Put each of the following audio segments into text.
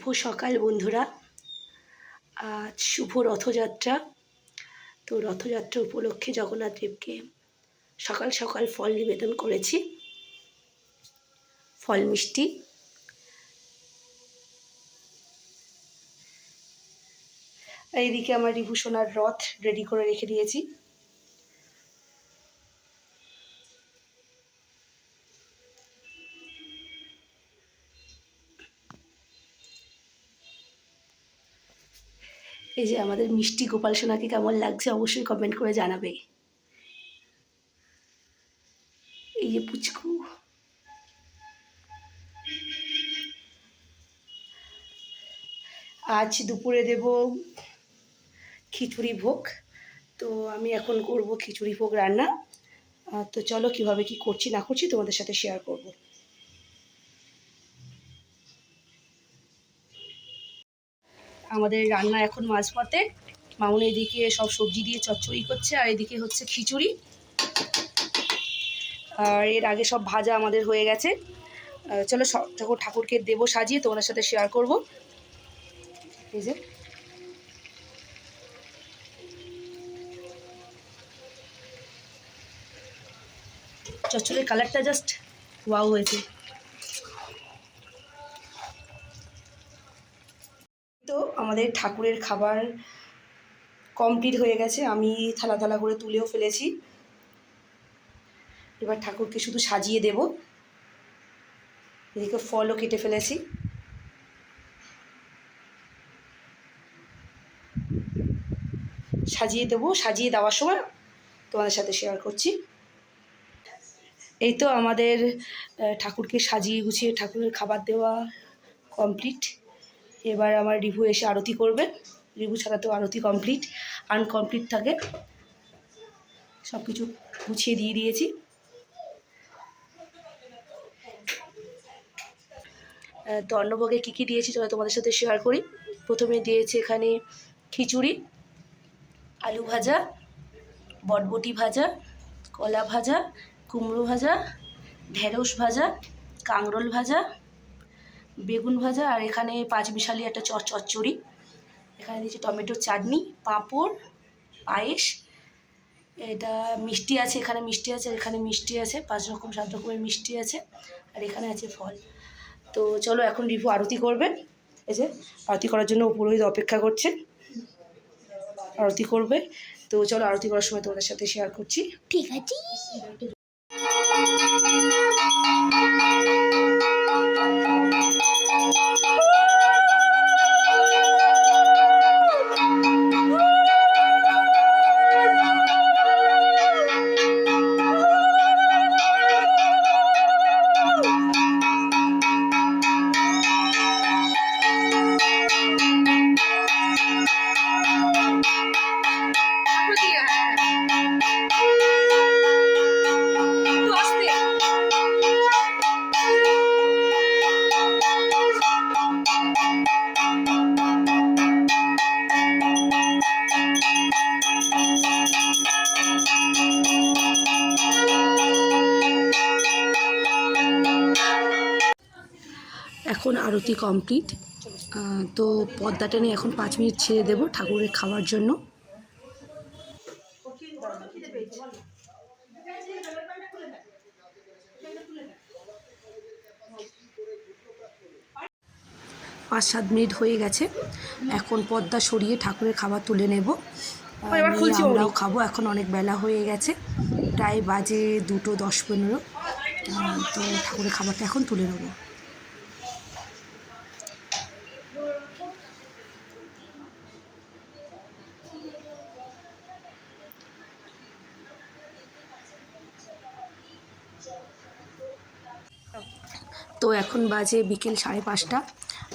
শুভ সকাল বন্ধুরা। আজ শুভ রথযাত্রা। তো রথযাত্রা উপলক্ষে জগন্নাথ দেবকে সকাল সকাল ফল নিবেদন করেছি, ফল মিষ্টি। এইদিকে আমার রিভু সোনার রথ রেডি করে রেখে দিয়েছি। এই যে আমাদের মিষ্টি গোপাল সোনাকে কেমন লাগছে অবশ্যই কমেন্ট করে জানাবে। এই যে পুচকু, আজ দুপুরে দেব খিচুড়ি ভোগ। তো আমি এখন করব খিচুড়ি ভোগ রান্না। তো চলো কিভাবে কি করছি না করছি তোমাদের সাথে শেয়ার করব। আমাদের রান্না এখন মাঝপথে। মামুন এদিকে সব সবজি দিয়ে চচ্চড়ি করছে, আর এদিকে হচ্ছে খিচুড়ি। আর এর আগে সব ভাজা আমাদের হয়ে গেছে। চলো যখন ঠাকুরকে দেবো সাজিয়ে তোমাদের সাথে শেয়ার করব। এই যে চচ্চড়ির কালারটা জাস্ট ওয়াও হয়েছে। তো আমাদের ঠাকুরের খাবার কমপ্লিট হয়ে গেছে, আমি থালা থালা করে তুলেও ফেলেছি। এবার ঠাকুরকে শুধু সাজিয়ে দেব। এদিকে ফলও কেটে ফেলেছি। সাজিয়ে দেবো, সাজিয়ে দেওয়ার সময় তোমাদের সাথে শেয়ার করছি। এই তো আমাদের ঠাকুরকে সাজিয়ে গুছিয়ে ঠাকুরের খাবার দেওয়া কমপ্লিট। এবার আমার রিভু এসে আরতি করবে। রিভু ছাড়া তো আরতি কমপ্লিট, আনকমপ্লিট থাকে। সব কিছু গুছিয়ে দিয়ে দিয়েছি। তো অন্নভোগে কী কী দিয়েছি চলো তোমাদের সাথে শেয়ার করি। প্রথমে দিয়েছি এখানে খিচুড়ি, আলু ভাজা, বটবটি ভাজা, কলা ভাজা, কুমড়ো ভাজা, ঢেঁড়স ভাজা, কাঁকরোল ভাজা, বেগুন ভাজা, আর এখানে পাঁচমিশালি একটা চচ্চড়ি। এখানে দিয়েছি টমেটোর চাটনি, পাঁপড়, পায়েস। এটা মিষ্টি আছে, এখানে মিষ্টি আছে, আর এখানে মিষ্টি আছে, 5 রকম 7 রকমের মিষ্টি আছে, আর এখানে আছে ফল। তো চলো এখন রিভু আরতি করবে। এই যে আরতি করার জন্য পুরোহিত অপেক্ষা করছে, আরতি করবে। তো চলো আরতি করার সময় তোমাদের সাথে শেয়ার করছি। ঠিক আছে। এখন আরতি কমপ্লিট। তো পর্দাটা নিয়ে এখন 5 মিনিট ছেড়ে দেবো ঠাকুরের খাওয়ার জন্য। পাঁচ 7 মিনিট হয়ে গেছে। এখন পর্দা সরিয়ে ঠাকুরের খাবার তুলে নেব। আমরাও খাবো। এখন অনেক বেলা হয়ে গেছে, প্রায় বাজে 2টো 10-15। তো ঠাকুরের খাবারটা এখন তুলে নেব। তো এখন বাজে বিকেল 5:30।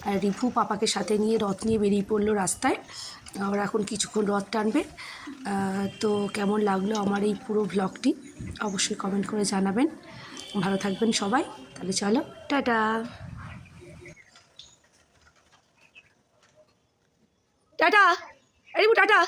আর রিভু পাপাকে সাথে নিয়ে রথ নিয়ে বেরিয়ে পড়লো রাস্তায়। ওরা এখন কিছুক্ষণ রথ টানবে। তো কেমন লাগলো আমার এই পুরো ভ্লগটি অবশ্যই কমেন্ট করে জানাবেন। ভালো থাকবেন সবাই। তাহলে চলো টাটা। Tata review, tata.